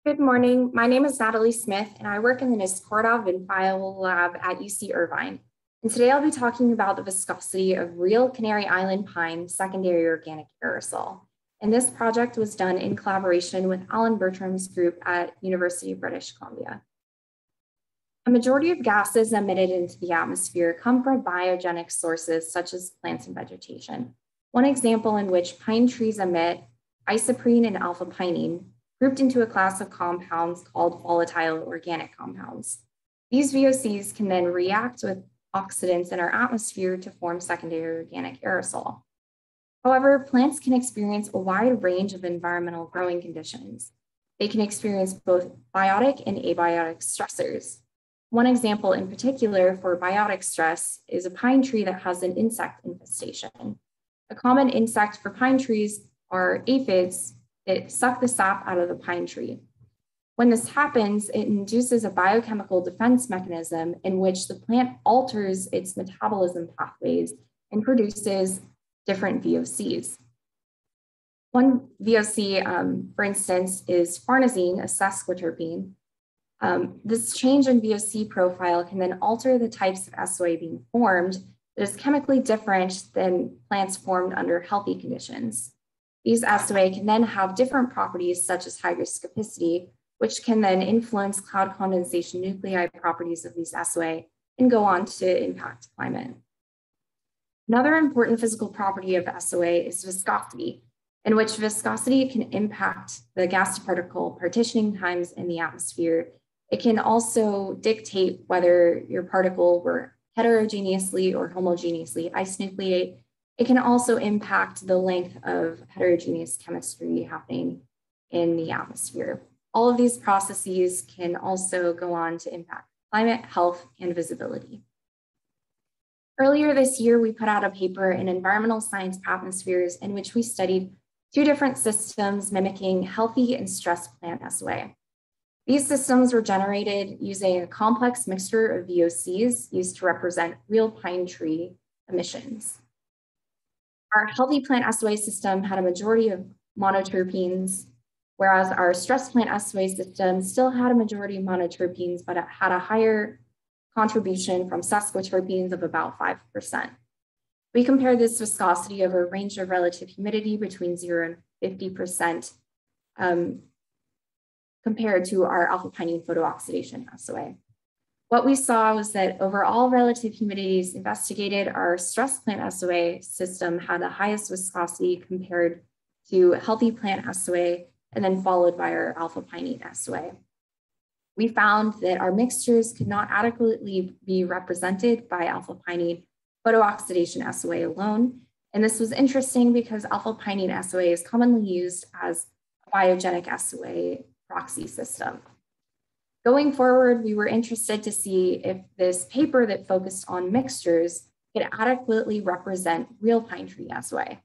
Good morning. My name is Natalie Smith, and I work in the Niskorov and File Lab at UC Irvine. And today I'll be talking about the viscosity of real Canary Island pine secondary organic aerosol. And this project was done in collaboration with Alan Bertram's group at University of British Columbia. A majority of gases emitted into the atmosphere come from biogenic sources such as plants and vegetation. One example in which pine trees emit isoprene and alpha pinene, grouped into a class of compounds called volatile organic compounds. These VOCs can then react with oxidants in our atmosphere to form secondary organic aerosol. However, plants can experience a wide range of environmental growing conditions. They can experience both biotic and abiotic stressors. One example in particular for biotic stress is a pine tree that has an insect infestation. A common insect for pine trees are aphids that suck the sap out of the pine tree. When this happens, it induces a biochemical defense mechanism in which the plant alters its metabolism pathways and produces different VOCs. One VOC, for instance, is farnesene, a sesquiterpene. This change in VOC profile can then alter the types of SOA being formed that is chemically different than plants formed under healthy conditions. These SOA can then have different properties such as hygroscopicity, which can then influence cloud condensation nuclei properties of these SOA and go on to impact climate. Another important physical property of SOA is viscosity, in which viscosity can impact the gas to particle partitioning times in the atmosphere. It can also dictate whether your particle were heterogeneously or homogeneously isonucleate. It can also impact the length of heterogeneous chemistry happening in the atmosphere. All of these processes can also go on to impact climate, health, and visibility. Earlier this year, we put out a paper in Environmental Science Atmospheres in which we studied two different systems mimicking healthy and stressed plant SOA. These systems were generated using a complex mixture of VOCs used to represent real pine tree emissions. Our healthy plant SOA system had a majority of monoterpenes, whereas our stress plant SOA system still had a majority of monoterpenes, but it had a higher contribution from sesquiterpenes of about 5%. We compared this viscosity over a range of relative humidity between 0 and 50% compared to our alpha pinene photooxidation SOA. What we saw was that over all relative humidities investigated, our stress plant SOA system had the highest viscosity compared to healthy plant SOA, and then followed by our alpha pinene SOA. We found that our mixtures could not adequately be represented by alpha pinene photooxidation SOA alone. And this was interesting because alpha pinene SOA is commonly used as a biogenic SOA proxy system. Going forward, we were interested to see if this paper that focused on mixtures could adequately represent real pine tree SOA.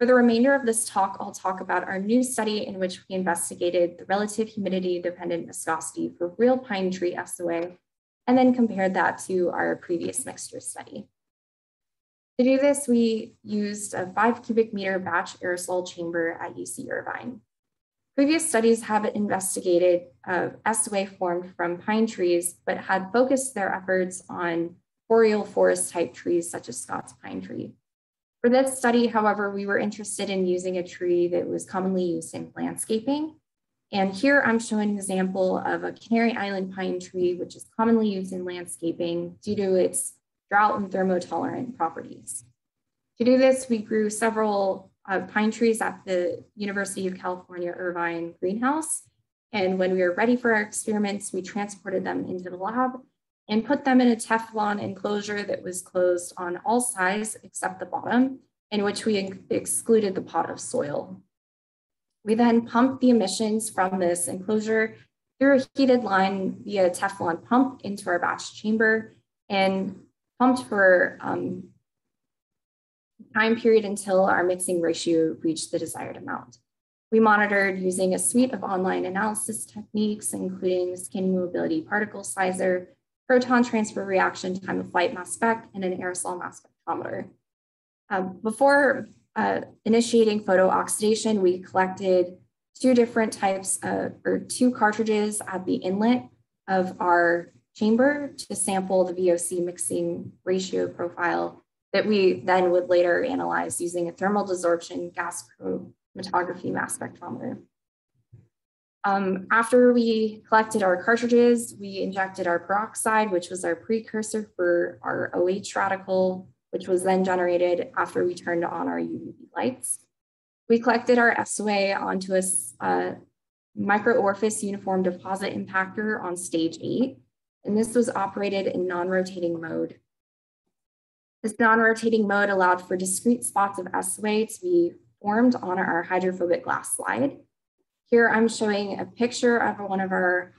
For the remainder of this talk, I'll talk about our new study in which we investigated the relative humidity dependent viscosity for real pine tree SOA, and then compared that to our previous mixture study. To do this, we used a 5 cubic meter batch aerosol chamber at UC Irvine. Previous studies have investigated SOA formed from pine trees, but had focused their efforts on boreal forest type trees such as Scots pine tree. For this study, however, we were interested in using a tree that was commonly used in landscaping. And here I'm showing an example of a Canary Island pine tree, which is commonly used in landscaping due to its drought and thermotolerant properties. To do this, we grew several pine trees at the University of California, Irvine greenhouse. And when we were ready for our experiments, we transported them into the lab and put them in a Teflon enclosure that was closed on all sides except the bottom, in which we excluded the pot of soil. We then pumped the emissions from this enclosure through a heated line via Teflon pump into our batch chamber and pumped for time period until our mixing ratio reached the desired amount. We monitored using a suite of online analysis techniques, including skin mobility particle sizer, proton transfer reaction, time of flight mass spec, and an aerosol mass spectrometer. Before initiating photooxidation, we collected two different types of, or two cartridges at the inlet of our chamber to sample the VOC mixing ratio profile that we then would later analyze using a thermal desorption gas chromatography mass spectrometer. After we collected our cartridges, we injected our peroxide, which was our precursor for our OH radical, which was then generated after we turned on our UV lights. We collected our SOA onto a microorifice uniform deposit impactor on stage 8, and this was operated in non-rotating mode. This non-rotating mode allowed for discrete spots of SOA to be formed on our hydrophobic glass slide. Here I'm showing a picture of one of our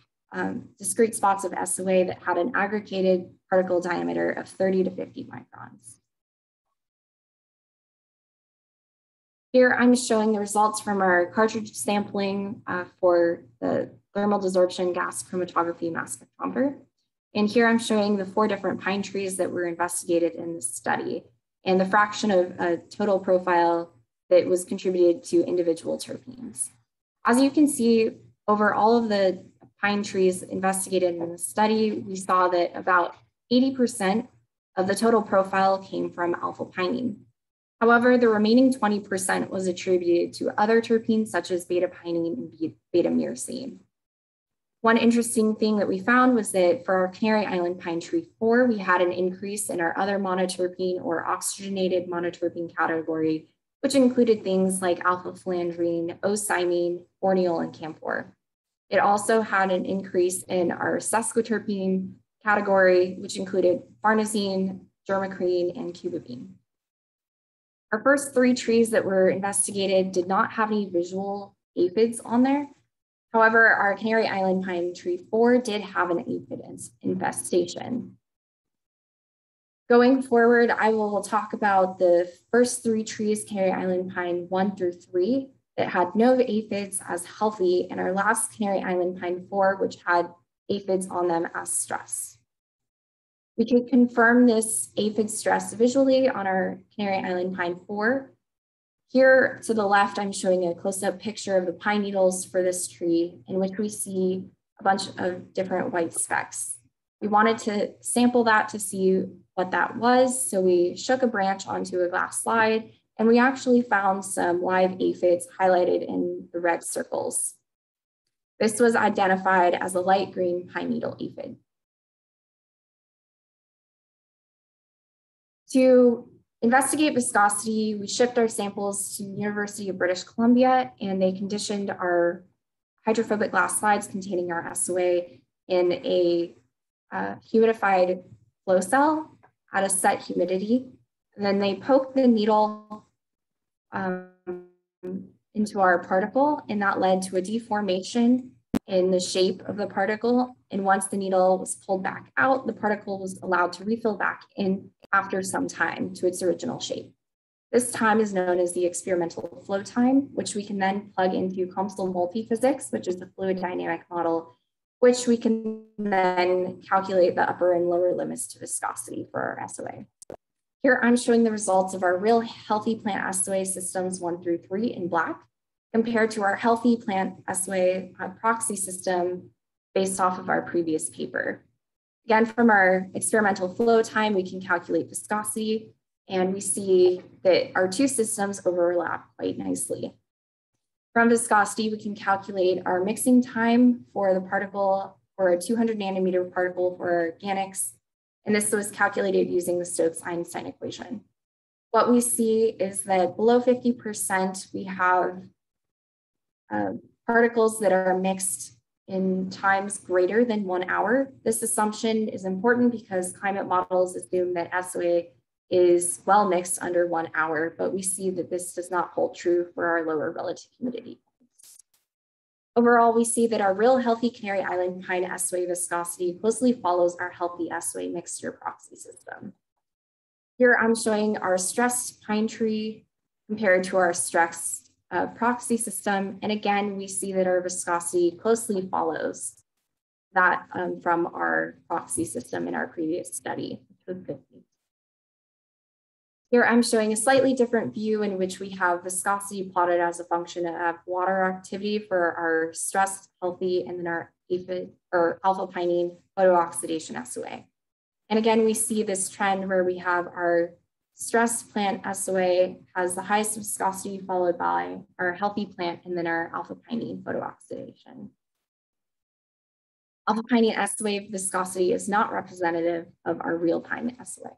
discrete spots of SOA that had an aggregated particle diameter of 30 to 50 microns. Here I'm showing the results from our cartridge sampling for the thermal desorption gas chromatography mass spectrometer. And here I'm showing the 4 different pine trees that were investigated in this study and the fraction of total profile that was contributed to individual terpenes. As you can see, over all of the pine trees investigated in the study, we saw that about 80% of the total profile came from alpha pinene. However, the remaining 20% was attributed to other terpenes such as beta pinene and beta myrcene. One interesting thing that we found was that for our Canary Island pine tree 4, we had an increase in our other monoterpene or oxygenated monoterpene category, which included things like alpha-phalandrine, O-cymene, orniol, and camphor. It also had an increase in our sesquiterpene category, which included farnesene, germacrine, and cubabene. Our first 3 trees that were investigated did not have any visual aphids on there. However, our Canary Island pine tree 4 did have an aphid infestation. Going forward, I will talk about the first 3 trees, Canary Island pine 1 through 3, that had no aphids as healthy, and our last Canary Island pine 4, which had aphids on them as stress. We can confirm this aphid stress visually on our Canary Island pine 4. Here to the left, I'm showing a close-up picture of the pine needles for this tree, in which we see a bunch of different white specks. We wanted to sample that to see what that was, so we shook a branch onto a glass slide, and we actually found some live aphids highlighted in the red circles. This was identified as a light green pine needle aphid. To investigate viscosity, we shipped our samples to the University of British Columbia, and they conditioned our hydrophobic glass slides containing our SOA in a humidified flow cell at a set humidity. And then they poked the needle into our particle, and that led to a deformation in the shape of the particle. And once the needle was pulled back out, the particle was allowed to refill back in after some time to its original shape. This time is known as the experimental flow time, which we can then plug into COMSOL multiphysics, which is the fluid dynamic model, which we can then calculate the upper and lower limits to viscosity for our SOA. Here I'm showing the results of our real healthy plant SOA systems 1 through 3 in black, compared to our healthy plant SOA proxy system based off of our previous paper. Again, from our experimental flow time, we can calculate viscosity, and we see that our 2 systems overlap quite nicely. From viscosity, we can calculate our mixing time for the particle, for a 200 nanometer particle for organics, and this was calculated using the Stokes-Einstein equation. What we see is that below 50%, we have particles that are mixed in times greater than 1 hour. This assumption is important because climate models assume that SOA is well mixed under 1 hour, but we see that this does not hold true for our lower relative humidity. Overall, we see that our real healthy Canary Island pine SOA viscosity closely follows our healthy SOA mixture proxy system. Here I'm showing our stressed pine tree compared to our stressed proxy system. And again, we see that our viscosity closely follows that from our proxy system in our previous study, which was 50. Here I'm showing a slightly different view in which we have viscosity plotted as a function of water activity for our stressed, healthy, and then our aphid or alpha pinene photooxidation SOA. And again, we see this trend where we have our stressed plant SOA has the highest viscosity followed by our healthy plant and then our alpha pinene photooxidation. Alpha pinene SOA viscosity is not representative of our real pine SOA.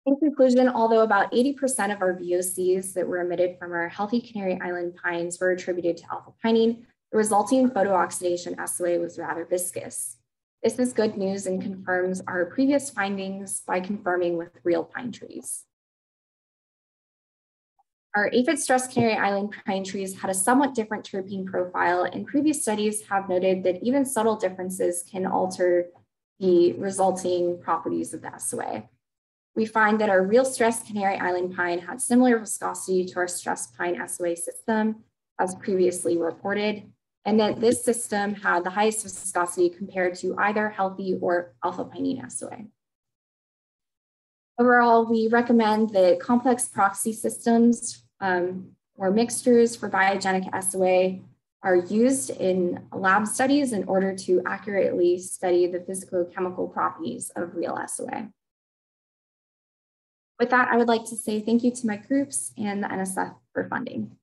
In conclusion, although about 80% of our VOCs that were emitted from our healthy Canary Island pines were attributed to alpha pinene, the resulting photooxidation SOA was rather viscous. This is good news and confirms our previous findings by confirming with real pine trees. Our aphid-stressed Canary Island pine trees had a somewhat different terpene profile, and previous studies have noted that even subtle differences can alter the resulting properties of the SOA. We find that our real stressed Canary Island pine had similar viscosity to our stressed pine SOA system as previously reported, and that this system had the highest viscosity compared to either healthy or alpha pinene SOA. Overall, we recommend that complex proxy systems or mixtures for biogenic SOA are used in lab studies in order to accurately study the physicochemical properties of real SOA. With that, I would like to say thank you to my groups and the NSF for funding.